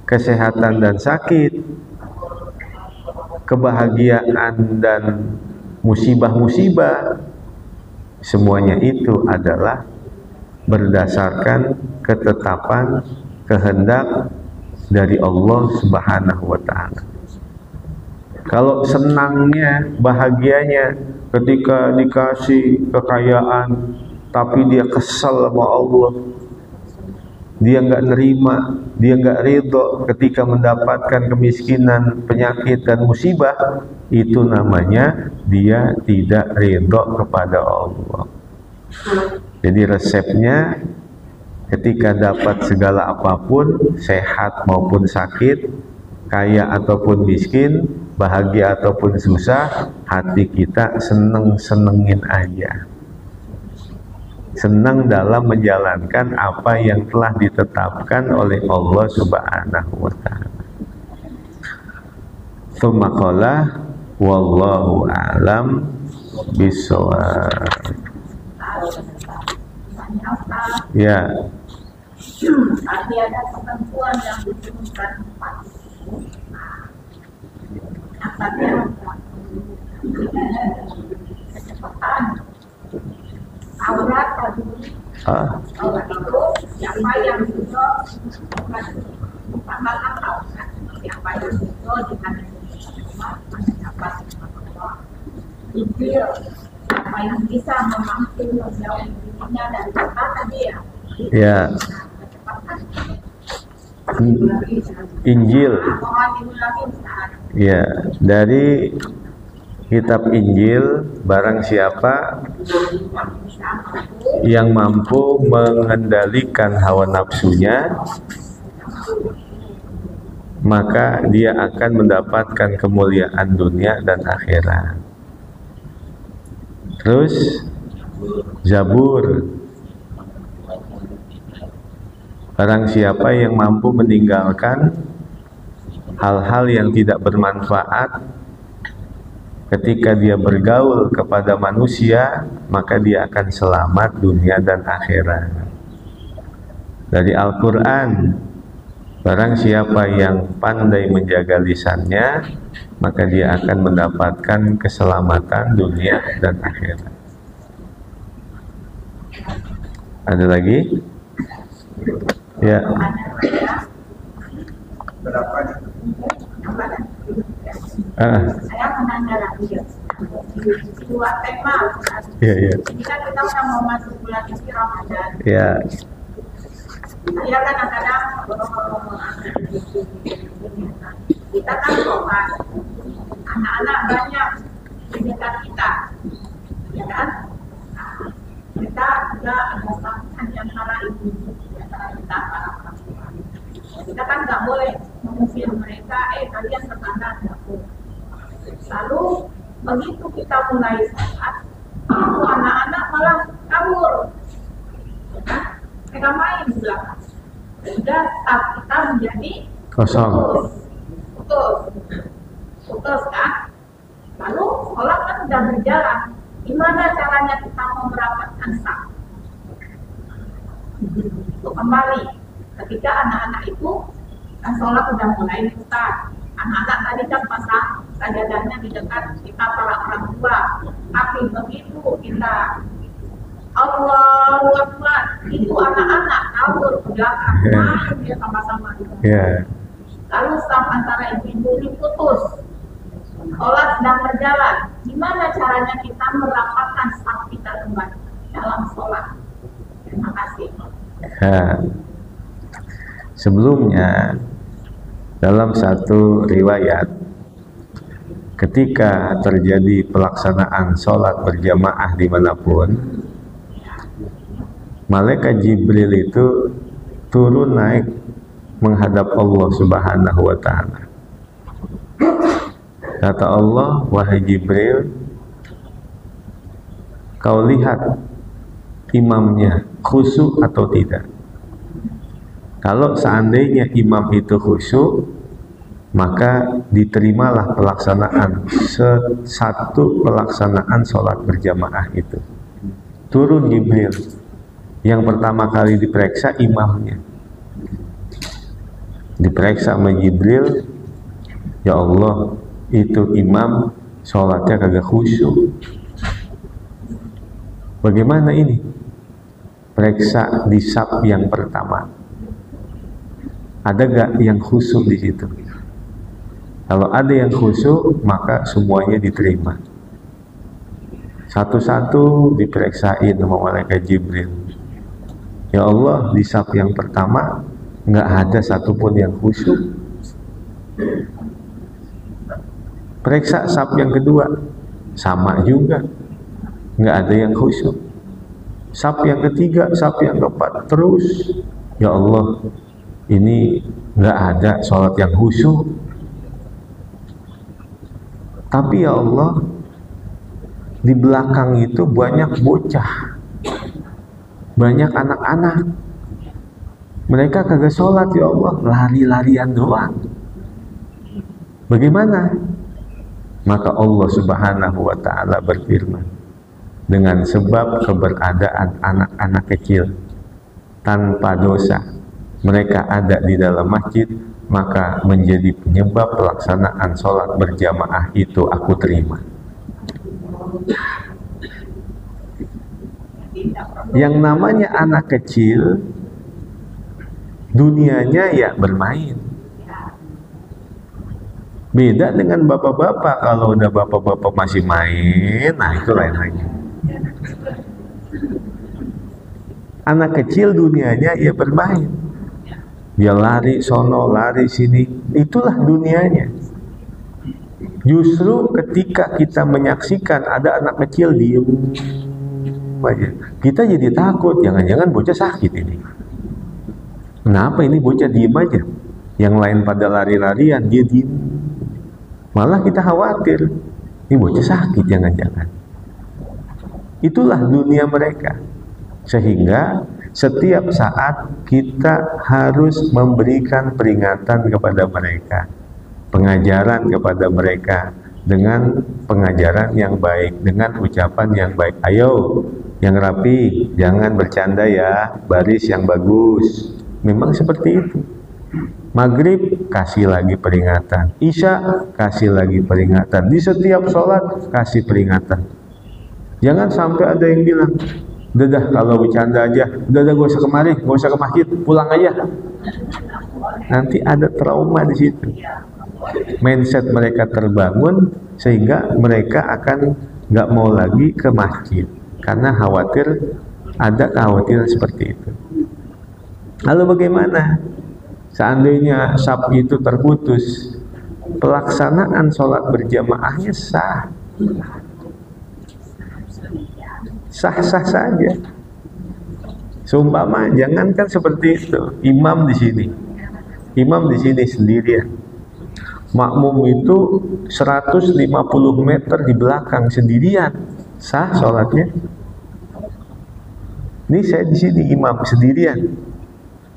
kesehatan dan sakit, kebahagiaan dan musibah-musibah, semuanya itu adalah berdasarkan ketetapan kehendak dari Allah Subhanahu wa Ta'ala. Kalau senangnya, bahagianya ketika dikasih kekayaan, tapi dia kesal sama Allah, dia nggak nerima, dia nggak ridho ketika mendapatkan kemiskinan, penyakit dan musibah, itu namanya dia tidak ridho kepada Allah. Jadi resepnya, ketika dapat segala apapun, sehat maupun sakit, kaya ataupun miskin, bahagia ataupun susah, hati kita seneng-senengin aja. Senang dalam menjalankan apa yang telah ditetapkan oleh Allah Subhanahu wa Ta'ala. Tsumma qala wallahu a'lam bishawab. Ya. Tadi ada ketentuan yang disebutkan 4. Asalnya kecepatan, aurat, aurat itu siapa yang itu bukan aurat, siapa yang itu dengan mendapat Injil, siapa yang bisa memampu menjauhi dirinya dari kecepatan dia. Ya. Injil. Ya, dari kitab Injil, barang siapa yang mampu mengendalikan hawa nafsunya, maka dia akan mendapatkan kemuliaan dunia dan akhirat. Terus Zabur, barang siapa yang mampu meninggalkan hal-hal yang tidak bermanfaat ketika dia bergaul kepada manusia, maka dia akan selamat dunia dan akhirat. Dari Al-Quran, barang siapa yang pandai menjaga lisannya, maka dia akan mendapatkan keselamatan dunia dan akhirat. Ada lagi? Ya. Saya menanya lagi dua tema. Ya. Jika kita sudah mau masuk bulan suci Ramadan, Ya. Saya kadang-kadang kita kan sopan, anak-anak banyak di dekat kita, ya kan? Kita juga ada pasangan yang antara ibu, antara kita para orang tua. Kita kan nggak boleh mengusir mereka, kalian ke sana dapur. Lalu begitu kita mulai sholat, itu anak-anak malah kabur, ya kan? Mereka main di belakang, sehingga staf kita menjadi Kosong. putus kan? Lalu sholat kan sudah berjalan. Gimana caranya kita mau merapatkan saf? Untuk kembali, ketika anak-anak itu kan sholat sudah mulai start. Anak-anak tadi kan pasang sajadannya di dekat kita para orang tua. Tapi begitu kita Allahu Akbar, itu anak-anak kabur ke belakang, main dia sama-sama di belakang. Ya. lalu saf antara ibu-ibu ini putus, sholat sedang berjalan, gimana caranya kita merapatkan saf kita kembali dalam sholat? Terima kasih. Sebelumnya dalam satu riwayat, ketika terjadi pelaksanaan sholat berjamaah dimanapun, malaikat Jibril itu turun naik menghadap Allah Subhanahu wa Ta'ala. Kata Allah, wahai Jibril, kau lihat imamnya khusyuk atau tidak. Kalau seandainya imam itu khusyuk, maka diterimalah pelaksanaan satu pelaksanaan sholat berjamaah itu. Turun Jibril, yang pertama kali diperiksa imamnya. Diperiksa sama Jibril, ya Allah, itu imam sholatnya kagak khusyuk. Bagaimana ini? Periksa di saf yang pertama, ada gak yang khusyuk di situ? Kalau ada yang khusyuk, maka semuanya diterima. Satu-satu diperiksain sama malaikat Jibril. Ya Allah, di saf yang pertama nggak ada satupun yang khusyuk. Periksa saf yang kedua, sama juga, nggak ada yang khusyuk. Saf yang ketiga, saf yang keempat, terus. Ya Allah, ini nggak ada sholat yang khusyuk. Tapi ya Allah, di belakang itu banyak bocah, banyak anak-anak. Mereka kagak sholat ya Allah, lari-larian doang. Bagaimana? Maka Allah Subhanahu wa Ta'ala berfirman, dengan sebab keberadaan anak-anak kecil tanpa dosa, mereka ada di dalam masjid, maka menjadi penyebab pelaksanaan sholat berjamaah itu aku terima. Yang namanya anak kecil, dunianya ya bermain. Beda dengan bapak-bapak. Kalau udah bapak-bapak masih main, nah itu lain lagi. Anak kecil dunianya ya bermain. Dia lari sono, lari sini. Itulah dunianya. Justru ketika kita menyaksikan ada anak kecil diem aja, kita jadi takut. Jangan-jangan bocah sakit ini. Kenapa ini bocah diem aja? Yang lain pada lari-larian, dia diem. Malah kita khawatir, ini bocah sakit jangan-jangan. Itulah dunia mereka. Sehingga setiap saat kita harus memberikan peringatan kepada mereka, pengajaran kepada mereka dengan pengajaran yang baik, dengan ucapan yang baik. Ayo, yang rapi, jangan bercanda ya, baris yang bagus. Memang seperti itu. Maghrib kasih lagi peringatan, Isya kasih lagi peringatan, di setiap sholat kasih peringatan. Jangan sampai ada yang bilang, udah kalau bercanda aja, udah gak usah kemari, gak usah ke masjid, pulang aja. Nanti ada trauma di situ. Mindset mereka terbangun sehingga mereka akan gak mau lagi ke masjid karena khawatir, ada kekhawatiran seperti itu. Lalu bagaimana? Seandainya saf itu terputus, pelaksanaan sholat berjamaahnya sah. Sah-sah saja. Seumpama jangankan seperti itu, imam di sini sendirian. Makmum itu 150 meter di belakang sendirian, sah sholatnya. Ini saya di sini imam sendirian.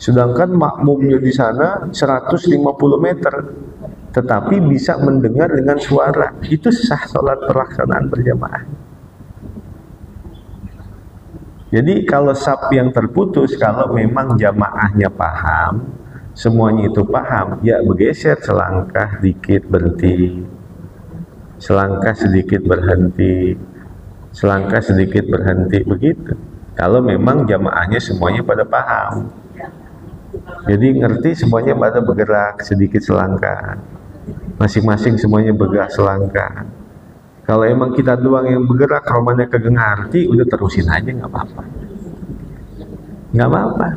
Sedangkan makmumnya di sana 150 meter, tetapi bisa mendengar dengan suara. Itu sah sholat pelaksanaan berjamaah. Jadi kalau saf yang terputus, kalau memang jamaahnya paham, semuanya itu paham, ya bergeser selangkah dikit berhenti, selangkah sedikit berhenti, selangkah sedikit berhenti, begitu. Kalau memang jamaahnya semuanya pada paham. Jadi ngerti semuanya pada bergerak sedikit selangkah, masing-masing semuanya bergerak selangkah. Kalau emang kita doang yang bergerak, romannya kagak ngerti, udah terusin aja, nggak apa-apa, nggak apa-apa.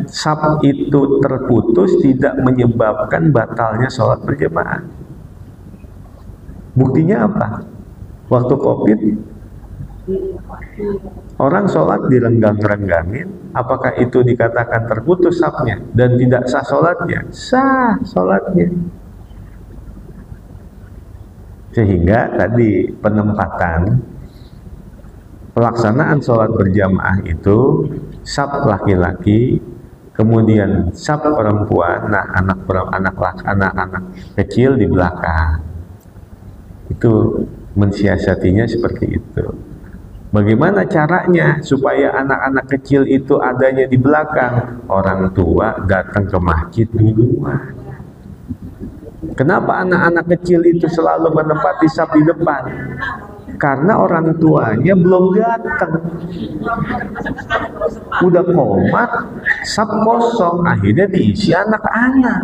Sab itu terputus tidak menyebabkan batalnya sholat berjamaah. Buktinya apa? Waktu COVID, orang sholat direnggang-renggangin, apakah itu dikatakan terputus sabnya dan tidak sah sholatnya? Sah sholatnya. Sehingga tadi penempatan pelaksanaan sholat berjamaah itu sab laki-laki, kemudian sab perempuan, nah anak-anak kecil di belakang. Itu mensiasatinya seperti itu. Bagaimana caranya supaya anak-anak kecil itu adanya di belakang? Orang tua datang ke masjid duluan. Kenapa anak-anak kecil itu selalu menempati saf di depan? Karena orang tuanya belum datang. Udah komat, saf kosong, akhirnya diisi anak-anak.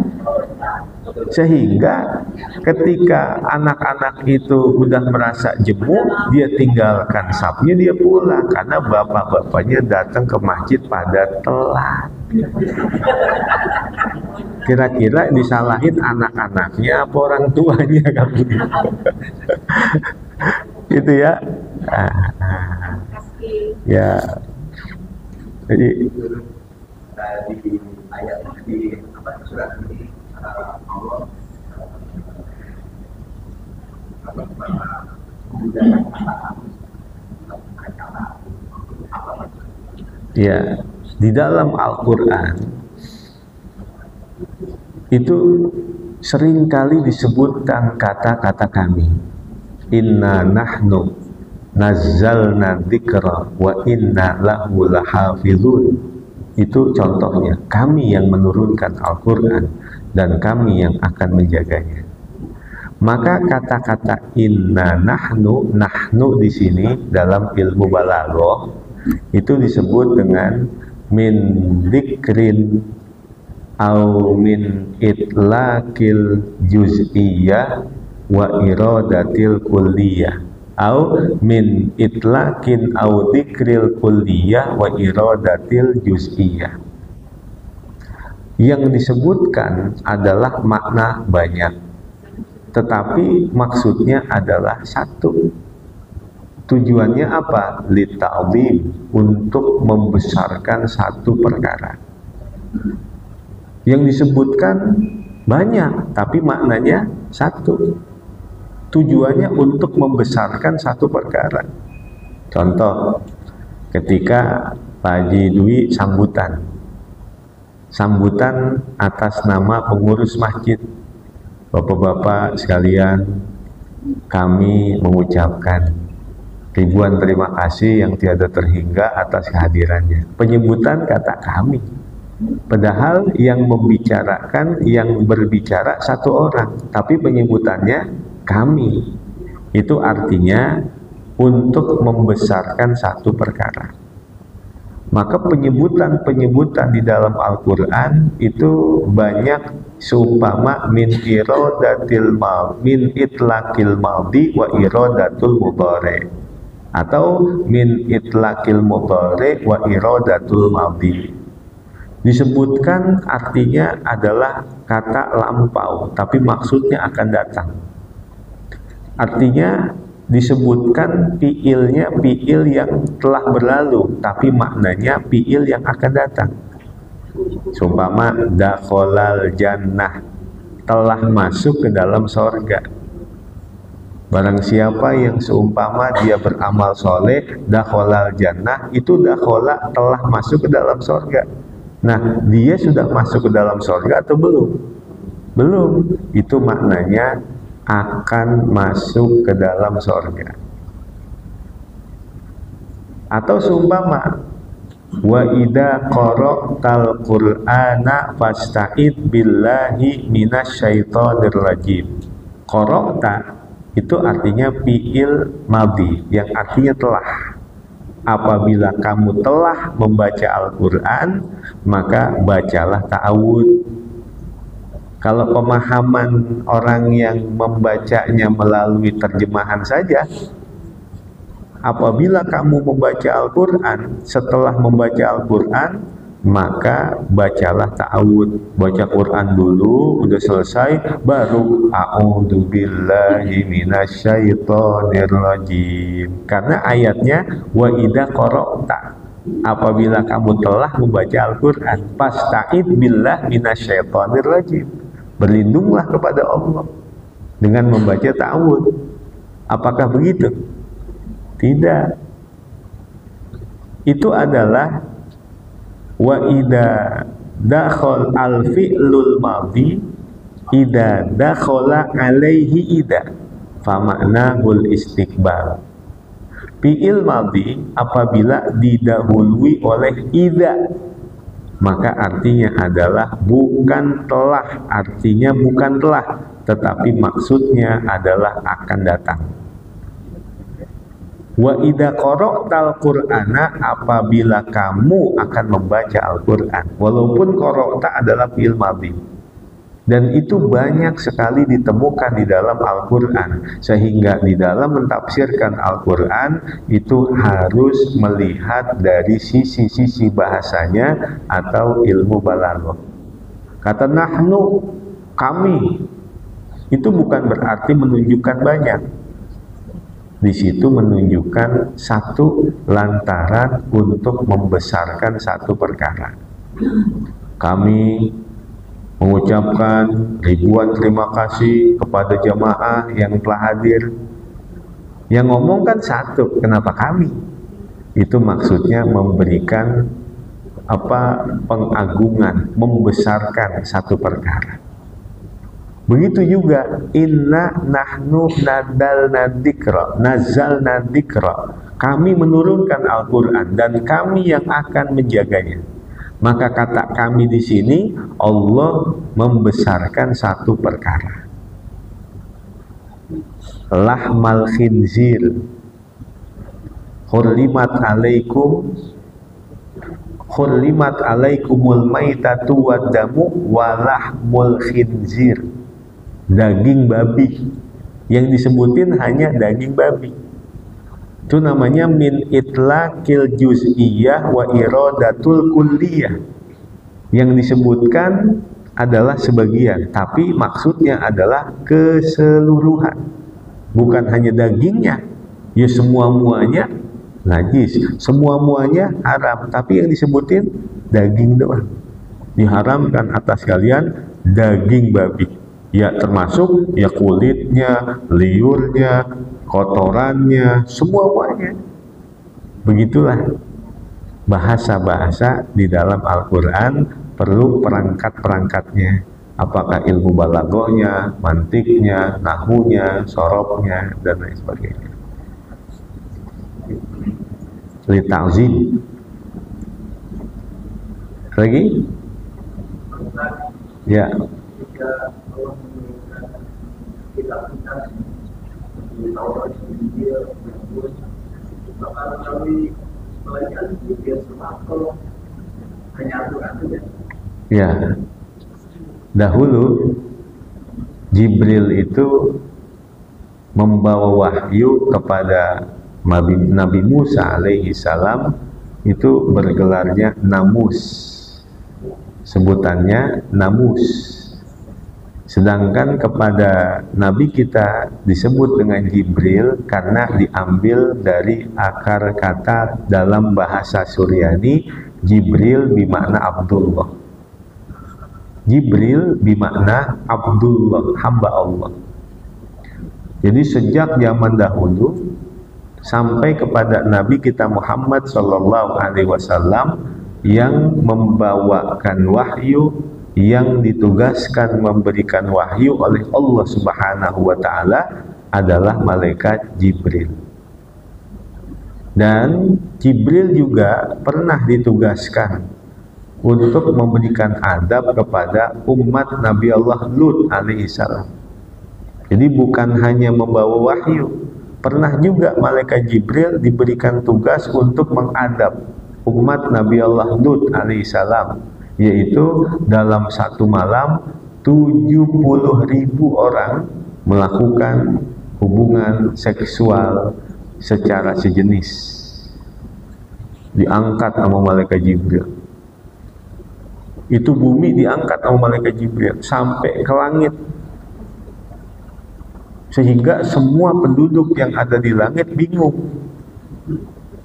Sehingga ketika anak-anak itu udah merasa jemu, dia tinggalkan safnya, dia pulang. Karena bapak-bapaknya datang ke masjid pada telat. Kira-kira disalahin anak-anaknya apa orang tuanya kamu? Gitu ya. Ya. Jadi di ayat di surat ini Allah ya, di dalam Al-Quran itu seringkali disebutkan kata-kata kami. Inna nahnu nazzalna dzikra wa inna lahu lahafizun. Itu contohnya, kami yang menurunkan Al-Quran dan kami yang akan menjaganya. Maka kata-kata inna nahnu, nahnu di sini dalam ilmu balaghah itu disebut dengan min dzikrin au min itlaqil juz'iyah wa iradatil kulliyah au min itlaqin au dzikril kulliyah wa iradatil juz'iyah. Yang disebutkan adalah makna banyak, tetapi maksudnya adalah satu. Tujuannya apa? Lita'zim, untuk membesarkan satu perkara. Yang disebutkan banyak, tapi maknanya satu. Tujuannya untuk membesarkan satu perkara. Contoh, ketika Pak Haji Dwi sambutan atas nama pengurus masjid. Bapak-bapak sekalian, kami mengucapkan ribuan terima kasih yang tiada terhingga atas kehadirannya. Penyebutan kata kami. Padahal yang membicarakan, yang berbicara satu orang, tapi penyebutannya kami. Itu artinya untuk membesarkan satu perkara. Maka penyebutan-penyebutan di dalam Al-Quran itu banyak, seumpama min iradatil mal, min itlaqil maldi wa iradatul mudhari, atau min itlaqil mudhari wa iradatul maldi. Disebutkan artinya adalah kata lampau, tapi maksudnya akan datang. Artinya disebutkan fiilnya fiil yang telah berlalu, tapi maknanya fiil yang akan datang. Seumpama dakhalal jannah, telah masuk ke dalam sorga. Barang siapa yang seumpama dia beramal soleh, dakhalal jannah, itu dakhala telah masuk ke dalam sorga. Nah, dia sudah masuk ke dalam sorga atau belum? Belum. Itu maknanya akan masuk ke dalam sorga. Atau seumpama wa idza qara'tal qur'ana fasta'id billahi minasyaitonir rajim. Qara'ta itu artinya fi'il madhi, yang artinya telah. apabila kamu telah membaca Al-Quran, maka bacalah ta'awud. Kalau pemahaman orang yang membacanya melalui terjemahan saja, apabila kamu membaca Al-Quran, setelah membaca Al-Quran, maka bacalah ta'awud. Baca Quran dulu, udah selesai, baru a'udzubillahi minasyaitonirrajim. Karena ayatnya, wa idza qara'ta, apabila kamu telah membaca Al-Quran, fasta'id billah minasyaitonirrajim. Berlindunglah kepada Allah dengan membaca ta'awud. Apakah begitu? Tidak. Itu adalah wa idza dakhal al-fi'lul madhi idza dakhala alaihi idza fa ma'nahul istiqbal. Fi'il madhi apabila didahului oleh idza, maka artinya adalah bukan telah, artinya bukan telah, tetapi maksudnya adalah akan datang. Wa idza qara'tal qur'ana, apabila kamu akan membaca Al-Qur'an. Walaupun qara'ta adalah fi'il madhi, dan itu banyak sekali ditemukan di dalam Al-Qur'an, sehingga di dalam mentafsirkan Al-Qur'an itu harus melihat dari sisi-sisi bahasanya atau ilmu balaghah. Kata nahnu, kami, itu bukan berarti menunjukkan banyak. Di situ menunjukkan satu lantaran untuk membesarkan satu perkara. Kami mengucapkan ribuan terima kasih kepada jamaah yang telah hadir. Yang ngomong kan satu, kenapa kami? Itu maksudnya memberikan pengagungan, membesarkan satu perkara. Begitu juga inna nahnu nazzalna dzikra, kami menurunkan Al-Qur'an dan kami yang akan menjaganya. Maka kata kami di sini, Allah membesarkan satu perkara. Lahmal khinzir hurrimat alaikumul maitatu waddamu walahmul khinzir. Daging babi, yang disebutin hanya daging babi. Itu namanya min itlaqil juz'iyah wa iradatul kulliyah. Yang disebutkan adalah sebagian, tapi maksudnya adalah keseluruhan. Bukan hanya dagingnya, ya semua-muanya najis, semua-muanya haram, tapi yang disebutin daging doang. Diharamkan atas kalian daging babi. Ya termasuk ya kulitnya, liurnya, kotorannya, semuanya. Begitulah bahasa-bahasa di dalam Al-Quran, perlu perangkat-perangkatnya. Apakah ilmu balaghahnya, mantiknya, nahunya, sorobnya, dan lain sebagainya. Li ta'zim. Lagi? Ya. Ya, dahulu Jibril itu membawa wahyu kepada Nabi Musa alaihi salam, itu bergelarnya Namus, sebutannya Namus. Sedangkan kepada Nabi kita disebut dengan Jibril karena diambil dari akar kata dalam bahasa Suryani, Jibril bimakna Abdullah. Jibril bimakna Abdullah, hamba Allah. Jadi sejak zaman dahulu sampai kepada Nabi kita Muhammad sallallahu alaihi wasallam yang membawakan wahyu, yang ditugaskan memberikan wahyu oleh Allah Subhanahu wa taala adalah malaikat Jibril. Dan Jibril juga pernah ditugaskan untuk memberikan adab kepada umat Nabi Allah Lut alaihi salam. Jadi bukan hanya membawa wahyu, pernah juga malaikat Jibril diberikan tugas untuk mengadab umat Nabi Allah Lut alaihissalam, yaitu dalam satu malam 70.000 orang melakukan hubungan seksual secara sejenis, diangkat sama malaikat Jibril. Itu bumi diangkat sama malaikat Jibril sampai ke langit, sehingga semua penduduk yang ada di langit bingung,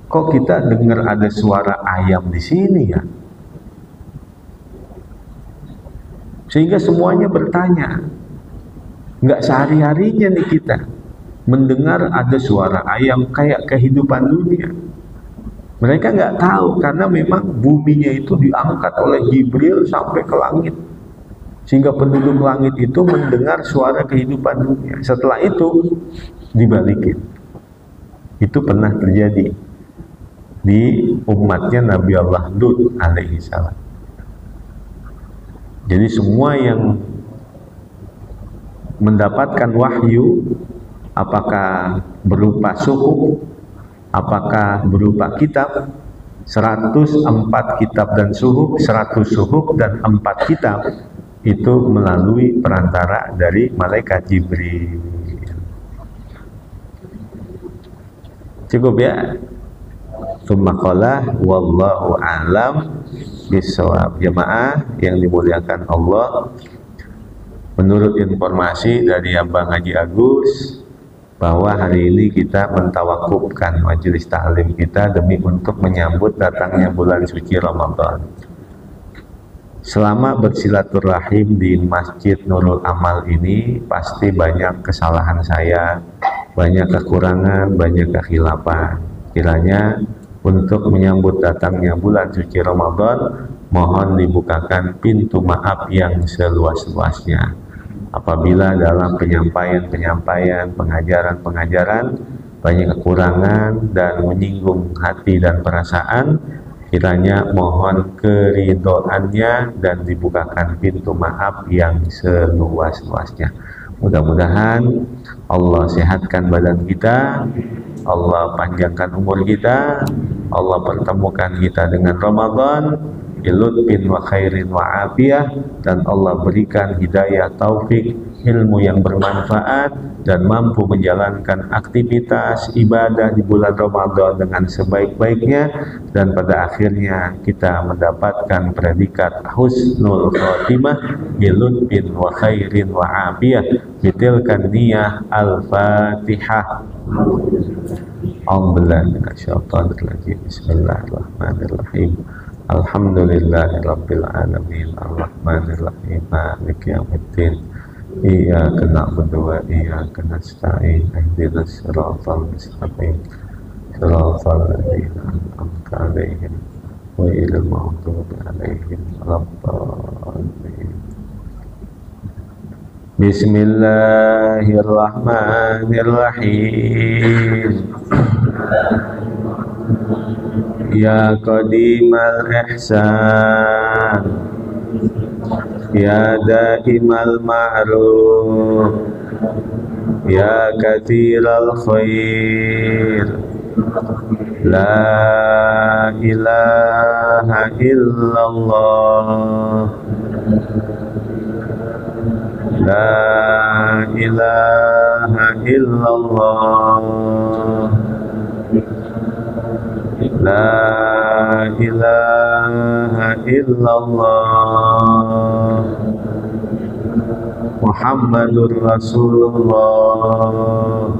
kok kita dengar ada suara ayam di sini ya? Sehingga semuanya bertanya, nggak sehari-harinya nih kita mendengar ada suara ayam kayak kehidupan dunia. Mereka nggak tahu karena memang buminya itu diangkat oleh Jibril sampai ke langit, sehingga penduduk langit itu mendengar suara kehidupan dunia. Setelah itu dibalikin. Itu pernah terjadi di umatnya Nabi Allah Lut alaihi salam. Jadi semua yang mendapatkan wahyu, apakah berupa suhuf, apakah berupa kitab, 104 kitab dan suhuf, 100 suhuf dan 4 kitab, itu melalui perantara dari malaikat Jibril. Cukup ya? Tsumma qala wallahu a'lam bishawab. Jemaah yang dimuliakan Allah, menurut informasi dari Abang Haji Agus, bahwa hari ini kita mentawakufkan majelis ta'lim kita demi untuk menyambut datangnya bulan suci Ramadan. Selama bersilaturahim di Masjid Nurul Amal ini, pasti banyak kesalahan saya, banyak kekurangan, banyak kekhilafan. Kiranya untuk menyambut datangnya bulan suci Ramadan, mohon dibukakan pintu maaf yang seluas-luasnya. Apabila dalam penyampaian, pengajaran banyak kekurangan dan menyinggung hati dan perasaan, kiranya mohon keridhoannya dan dibukakan pintu maaf yang seluas-luasnya. Mudah-mudahan Allah sehatkan badan kita, Allah panjangkan umur kita, Allah pertemukan kita dengan Ramadan bilutfin wa khairin wa afiyah, dan Allah berikan hidayah, taufik, ilmu yang bermanfaat, dan mampu menjalankan aktivitas ibadah di bulan Ramadan dengan sebaik-baiknya, dan pada akhirnya kita mendapatkan predikat husnul khotimah bilutfin wa khairin wa afiyah. Bitilkan niyah. Al-Fatihah. A'udzubillahi Bismillahirrahmanirrahim. Alhamdulillahi Rabbil Alamin. Ar-Rahmanir-Rahim. Maliki yaumiddin. Iyyaka na'budu wa iyyaka nasta'in. Ihdinas siratal mustaqim. Siratal ladzina an'amta 'alaihim ghairil maghdubi 'alaihim waladdallin. Bismillahirrahmanirrahim. Ya qadimal ihsan, ya daimal ma'ruf, ya katsiral khair, la ilaha illallah, la ilaha illallah, la ilaha illallah, Muhammadur Rasulullah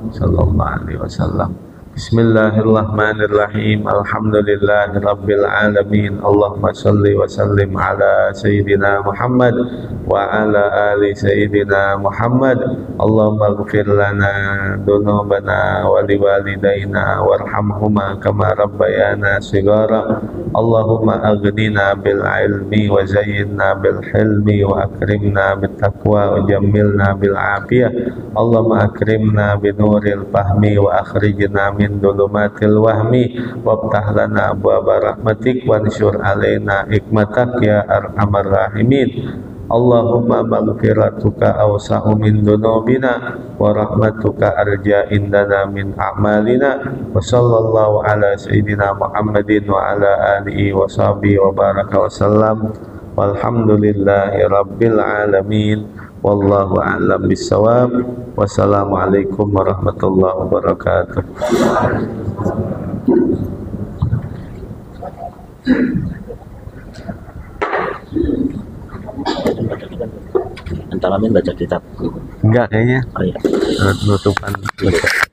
sallallahu alaihi wasallam. Bismillahirrahmanirrahim. Alhamdulillahi Rabbil Alamin. Allahumma salli wa sallim ala Sayyidina Muhammad wa ala ali Sayyidina Muhammad. Allahumma ighfir lana dunubana wa liwalidayna warhamhuma kama rabbayana sigara. Allahumma aghnina bil ilmi wa zayyinna bil hilmi wa akrimna bit taqwa wa jammilna bil afiyah. Allahumma akrimna binuril fahmi wa akhrijna min dhulumatil wahmi wabtah lana abwaaba rahmatik wansyur alaina hikmatak ya arhamar rahimin. Allahumma maghfiratuka awsa'u min dunubina wa rahmatuka arja indana min a'malina. Wa sallallahu ala sayyidina Muhammadin wa ala alihi wa sahbihi wa baraka wa sallam. Walhamdulillahi rabbil alamin. Wallahu a'lam bissawab. Wassalamualaikum warahmatullahi wabarakatuh. Antara baca kitab. Enggak kayaknya. Oh iya. Penutupan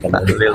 tahlil